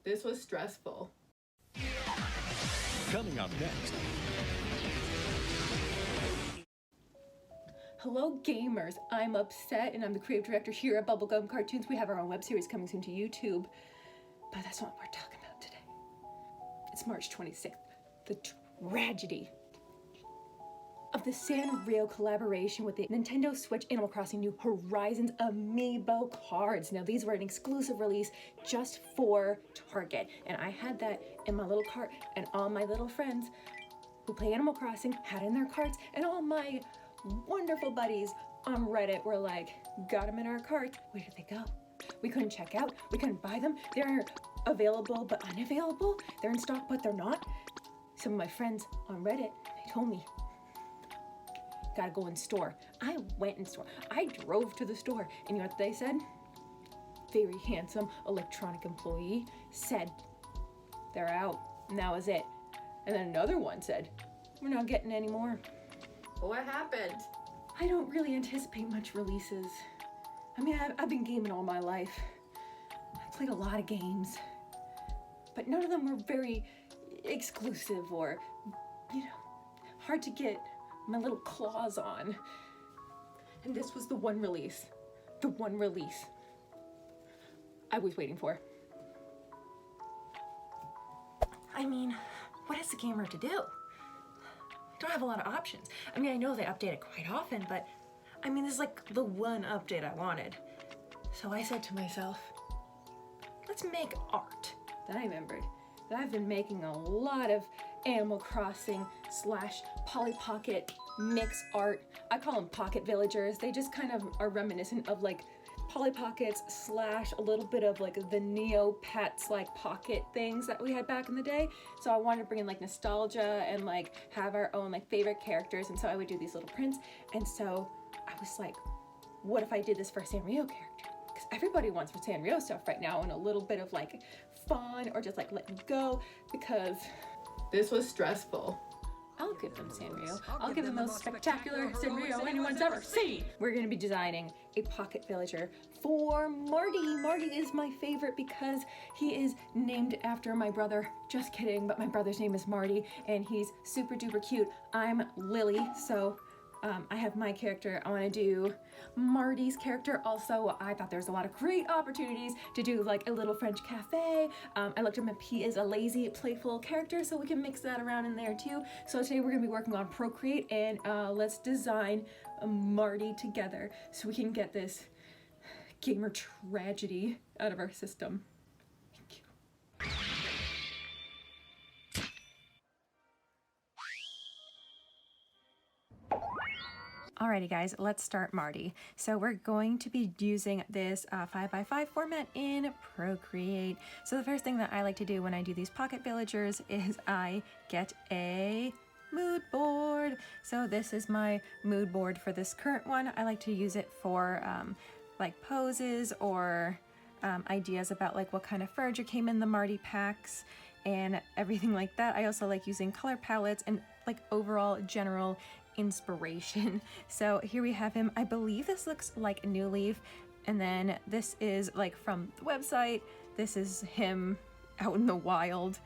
This was stressful. Coming up next. Hello gamers, I'm Upset and I'm the creative director here at Bubblegum Cartoons. We have our own web series coming soon to YouTube, but that's not what we're talking about today. It's March 26th, the tragedy of the Sanrio collaboration with the Nintendo Switch Animal Crossing New Horizons Amiibo cards. Now these were an exclusive release just for Target, and I had that in my little cart, and all my little friends who play Animal Crossing had in their carts, and all my wonderful buddies on Reddit were like, got them in our carts. Where did they go? We couldn't check out, we couldn't buy them. They're available but unavailable. They're in stock but they're not. Some of my friends on Reddit, they told me, gotta go in store. I went in store. I drove to the store, and you know what they said? Very handsome electronic employee said, they're out, and that was it. And then another one said, we're not getting any more. What happened? I don't really anticipate much releases. I mean, I've been gaming all my life. I played a lot of games, but none of them were very exclusive or, you know, hard to get my little claws on. And this was the one release I was waiting for. I mean, what is the gamer to do? Don't have a lot of options. I mean, I know they update it quite often, but I mean, this is like the one update I wanted. So I said to myself, let's make art. Then I remembered that I've been making a lot of Animal Crossing / Polly Pocket mix art. I call them pocket villagers. They just kind of are reminiscent of like Polly Pockets / a little bit of like the Neopets like pocket things that we had back in the day. So I wanted to bring in like nostalgia and like have our own like favorite characters, and so I would do these little prints. And so I was like, what if I did this for a Sanrio character? Because everybody wants for Sanrio stuff right now, and a little bit of like fun or just like letting go, because this was stressful. I'll give them Sanrio. I'll give them the most spectacular Sanrio anyone's ever seen. We're gonna be designing a pocket villager for Marty. Marty is my favorite because he is named after my brother. Just kidding, but my brother's name is Marty and he's super duper cute. I'm Lily, so I have my character. I wanna do Marty's character. Also, I thought there was a lot of great opportunities to do like a little French cafe. I looked him up, he is a lazy, playful character, so we can mix that around in there too. So today we're gonna be working on Procreate, and let's design Marty together so we can get this gamer tragedy out of our system. Thank you. Alrighty guys, let's start Marty. So we're going to be using this 5x5 format in Procreate. So the first thing that I like to do when I do these pocket villagers is I get a mood board. So this is my mood board for this current one. I like to use it for like poses or ideas about like what kind of furniture came in the Marty packs and everything like that. I also like using color palettes and like overall general inspiration. So here we have him. I believe this looks like a New Leaf, and then this is like from the website. This is him out in the wild,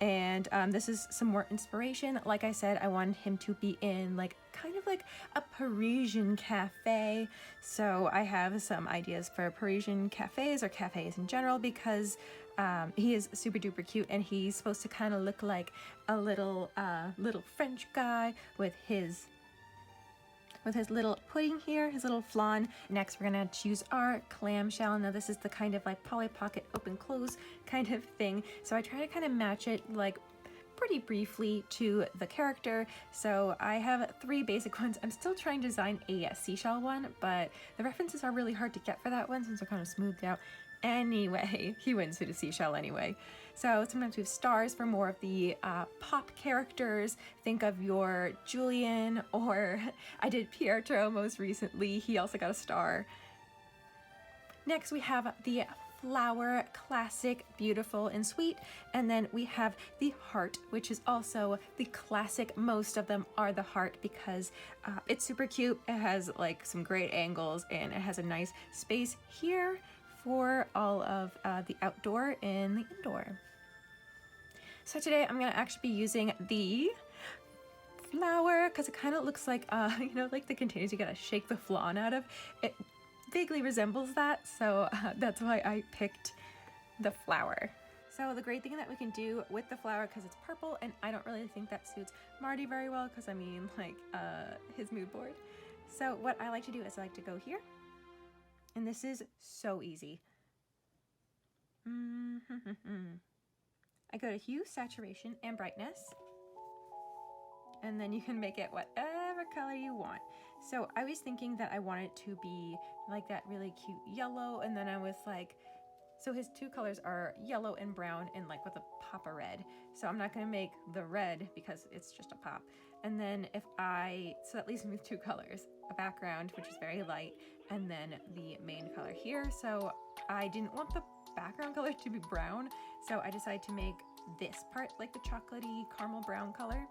and this is some more inspiration. Like I said, I wanted him to be in like kind of like a Parisian cafe, so I have some ideas for Parisian cafes or cafes in general, because he is super duper cute and he's supposed to kind of look like a little French guy with his little pudding here, his little flan. Next, we're gonna choose our clamshell. Now this is the kind of like Polly Pocket open close kind of thing. So I try to kind of match it like pretty briefly to the character. So I have 3 basic ones. I'm still trying to design a seashell one, but the references are really hard to get for that one since they're kind of smoothed out. Anyway, he wins with a seashell anyway. So sometimes we have stars for more of the pop characters. Think of your Julian, or I did Pietro most recently. He also got a star. Next we have the flower, classic, beautiful, and sweet. And then we have the heart, which is also the classic. Most of them are the heart because it's super cute. It has like some great angles and it has a nice space here for all of the outdoor and the indoor. So today I'm gonna actually be using the flower because it kind of looks like, you know, like the containers you gotta shake the flan out of. It vaguely resembles that, so that's why I picked the flower. So the great thing that we can do with the flower, because it's purple, and I don't really think that suits Marty very well, because I mean, like, his mood board. So what I like to do is I like to go here, and this is so easy. I go to hue, saturation, and brightness, and then you can make it whatever color you want. So I was thinking that I wanted it to be like that really cute yellow, and then I was like, so his two colors are yellow and brown and like with a pop of red. So I'm not gonna make the red because it's just a pop. And then so that leaves me with two colors, a background, which is very light, and then the main color here. So I didn't want the background color to be brown, so I decided to make this part like the chocolatey caramel brown color.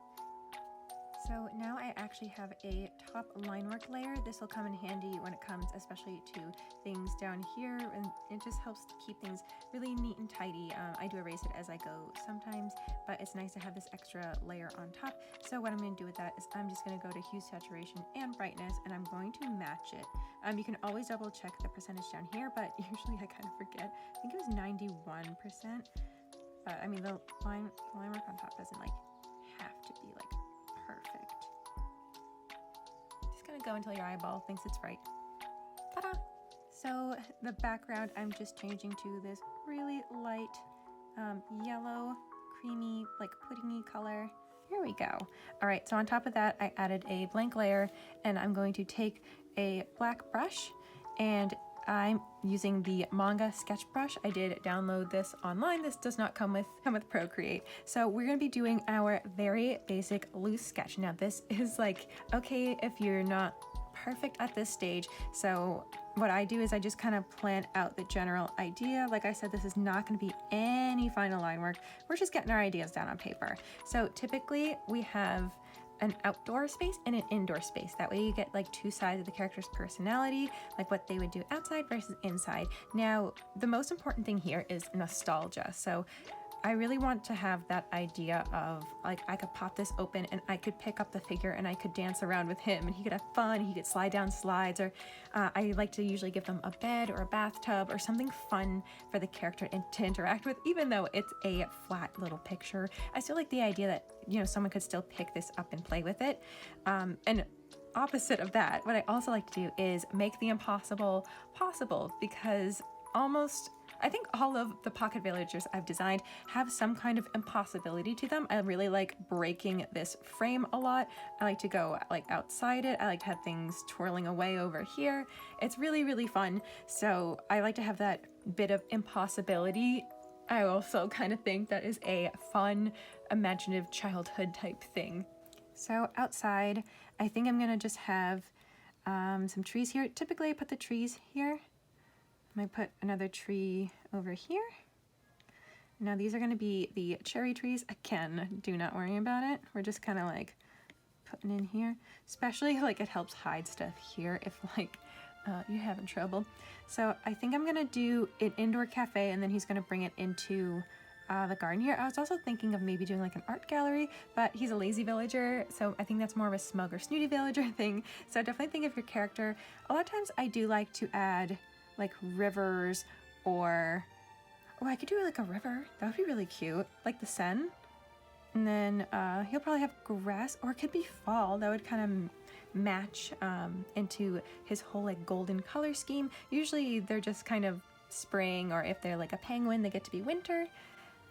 So now I actually have a top line work layer. This will come in handy when it comes especially to things down here, and it just helps to keep things really neat and tidy. I do erase it as I go sometimes, but it's nice to have this extra layer on top. So what I'm going to do with that is I'm just going to go to hue, saturation, and brightness, and I'm going to match it. You can always double check the percentage down here, but usually I kind of forget. I think it was 91%. I mean, the line work on top doesn't like have to be like perfect. Just gonna go until your eyeball thinks it's right. Ta-da! So the background I'm just changing to this really light yellow, creamy, like puddingy color. Here we go. All right, so on top of that, I added a blank layer, and I'm going to take a black brush, and I'm using the manga sketch brush. I did download this online. This does not come with Procreate. So we're gonna be doing our very basic loose sketch. Now this is like, okay if you're not perfect at this stage. So what I do is I just kind of plan out the general idea. Like I said, this is not gonna be any final line work. We're just getting our ideas down on paper. So typically we have an outdoor space and an indoor space. That way you get like two sides of the character's personality, like what they would do outside versus inside. Now, the most important thing here is nostalgia. So I really want to have that idea of like, I could pop this open and I could pick up the figure and I could dance around with him and he could have fun, he could slide down slides, or I like to usually give them a bed or a bathtub or something fun for the character to interact with. Even though it's a flat little picture, I still like the idea that, you know, someone could still pick this up and play with it. And opposite of that, what I also like to do is make the impossible possible, because I think all of the pocket villagers I've designed have some kind of impossibility to them. I really like breaking this frame a lot. I like to go like outside it. I like to have things twirling away over here. It's really, really fun. So I like to have that bit of impossibility. I also kind of think that is a fun, imaginative childhood type thing. So outside, I think I'm gonna just have some trees here. Typically I put the trees here. I might put another tree over here. Now these are going to be the cherry trees. Again, do not worry about it. We're just kind of like putting in here, especially like it helps hide stuff here if like you're having trouble. So I think I'm going to do an indoor cafe, and then he's going to bring it into the garden here. I was also thinking of maybe doing like an art gallery, but he's a lazy villager, so I think that's more of a smug or snooty villager thing. So definitely think of your character. A lot of times I do like to add like rivers, or I could do like a river. That would be really cute, like the Seine. And then he'll probably have grass, or it could be fall. That would kind of match into his whole like golden color scheme. Usually they're just kind of spring, or if they're like a penguin, they get to be winter.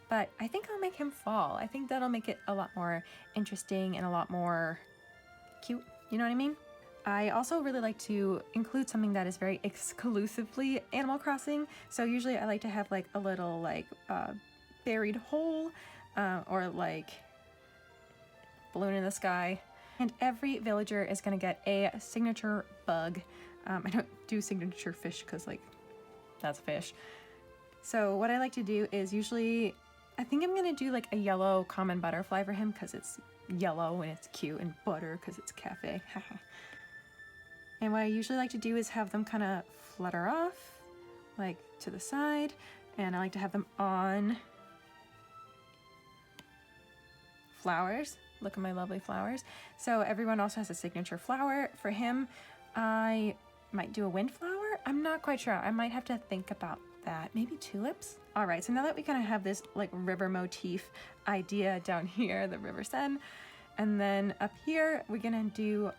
But I think I'll make him fall. I think that'll make it a lot more interesting and a lot more cute. You know what I mean? I also really like to include something that is very exclusively Animal Crossing. So usually I like to have like a little like buried hole or like balloon in the sky. And every villager is gonna get a signature bug. I don't do signature fish because like that's fish. So what I like to do is usually, I think I'm gonna do like a yellow common butterfly for him because it's yellow and it's cute, and butter because it's cafe. And what I usually like to do is have them kind of flutter off like to the side, and I like to have them on flowers. Look at my lovely flowers. So everyone also has a signature flower. For him, I might do a windflower. I'm not quite sure. I might have to think about that. Maybe tulips? All right, so now that we kind of have this like river motif idea down here, the River Seine, and then up here, we're gonna do,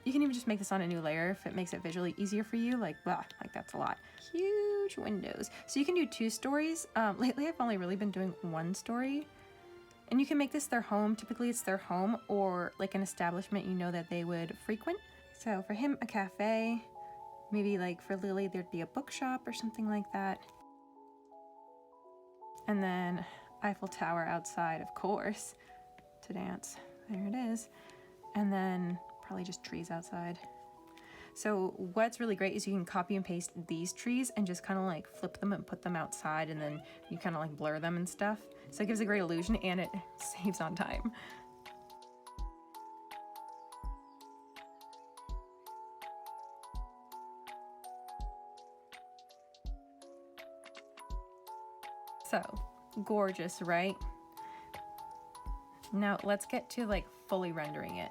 you can even just make this on a new layer if it makes it visually easier for you, like, blah, like that's a lot. Huge windows. So you can do 2 stories. Lately, I've only really been doing 1 story. And you can make this their home. Typically it's their home or like an establishment you know that they would frequent. So for him, a cafe. Maybe like for Lily, there'd be a bookshop or something like that. And then Eiffel Tower outside, of course, to dance. There it is. And then probably just trees outside. So what's really great is you can copy and paste these trees and just kind of like flip them and put them outside, and then you kind of like blur them and stuff. So it gives a great illusion and it saves on time. So gorgeous, right? Now let's get to like fully rendering it.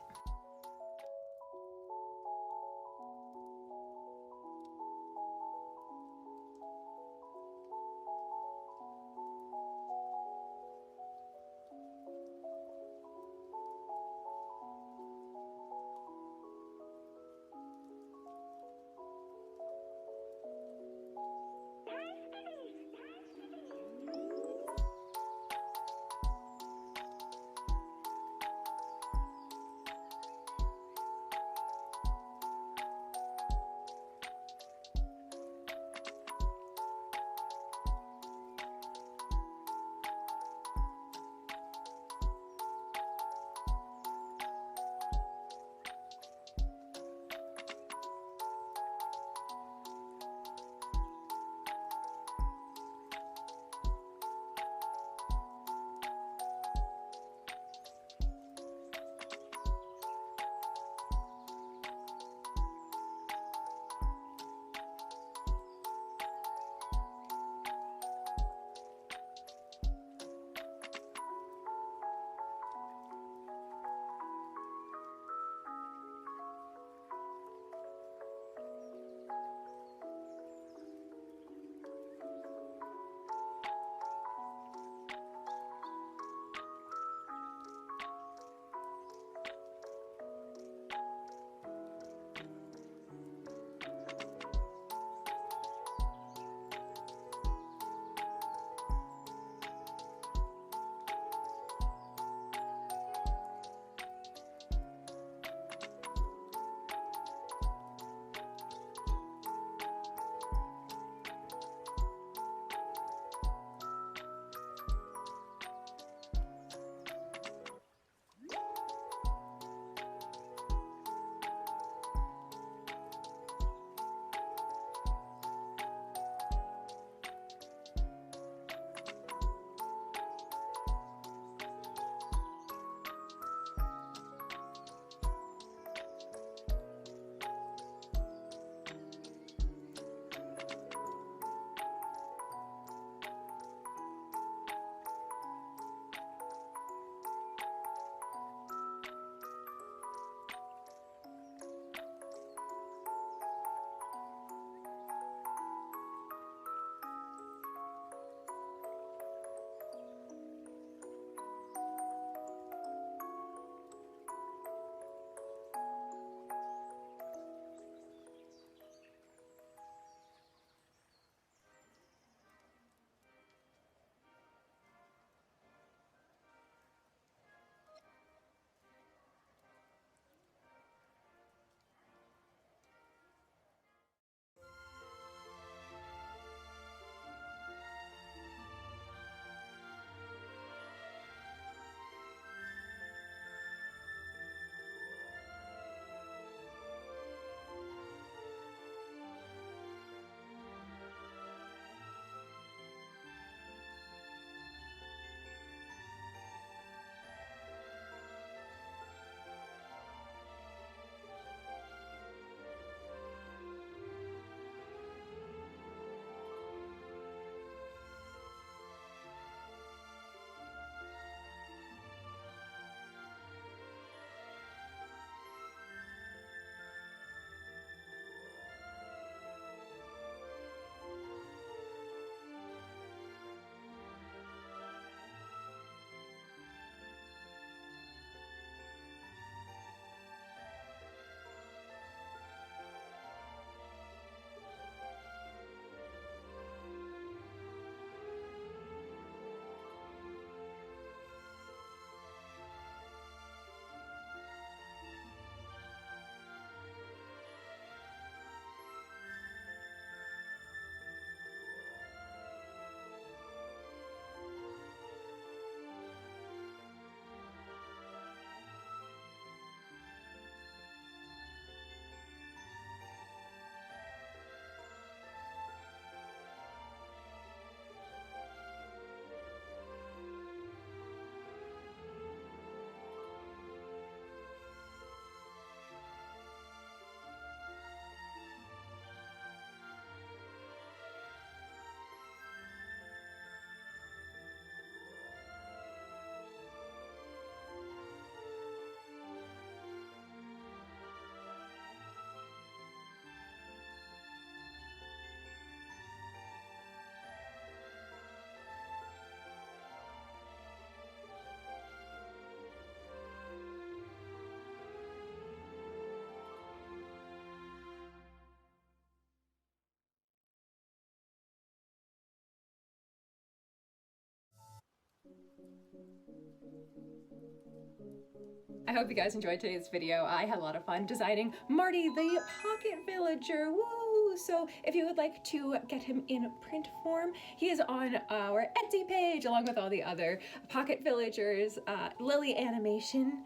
I hope you guys enjoyed today's video. I had a lot of fun designing Marty the Pocket Villager. Woo! So if you would like to get him in print form, he is on our Etsy page along with all the other Pocket Villagers, Lily animation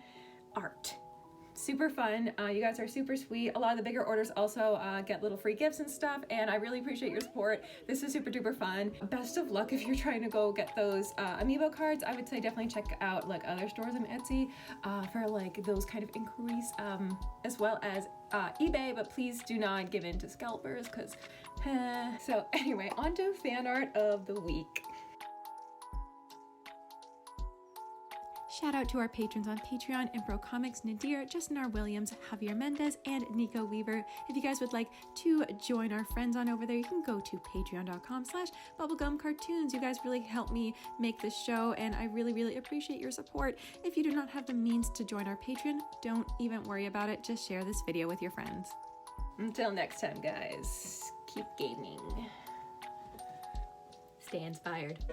art. Super fun. You guys are super sweet. A lot of the bigger orders also get little free gifts and stuff, and I really appreciate your support. This is super duper fun. Best of luck if you're trying to go get those Amiibo cards. I would say definitely check out like other stores on Etsy for like those kind of inquiries, as well as eBay, but please do not give in to scalpers because so anyway, on to fan art of the week. Shout out to our patrons on Patreon, Impro Comics, Nadir, Justin R. Williams, Javier Mendez, and Nico Weaver. If you guys would like to join our friends on over there, you can go to patreon.com/Bubblegum Cartoons. You guys really help me make this show, and I really, really appreciate your support. If you do not have the means to join our Patreon, don't even worry about it. Just share this video with your friends. Until next time, guys, keep gaming. Stay inspired.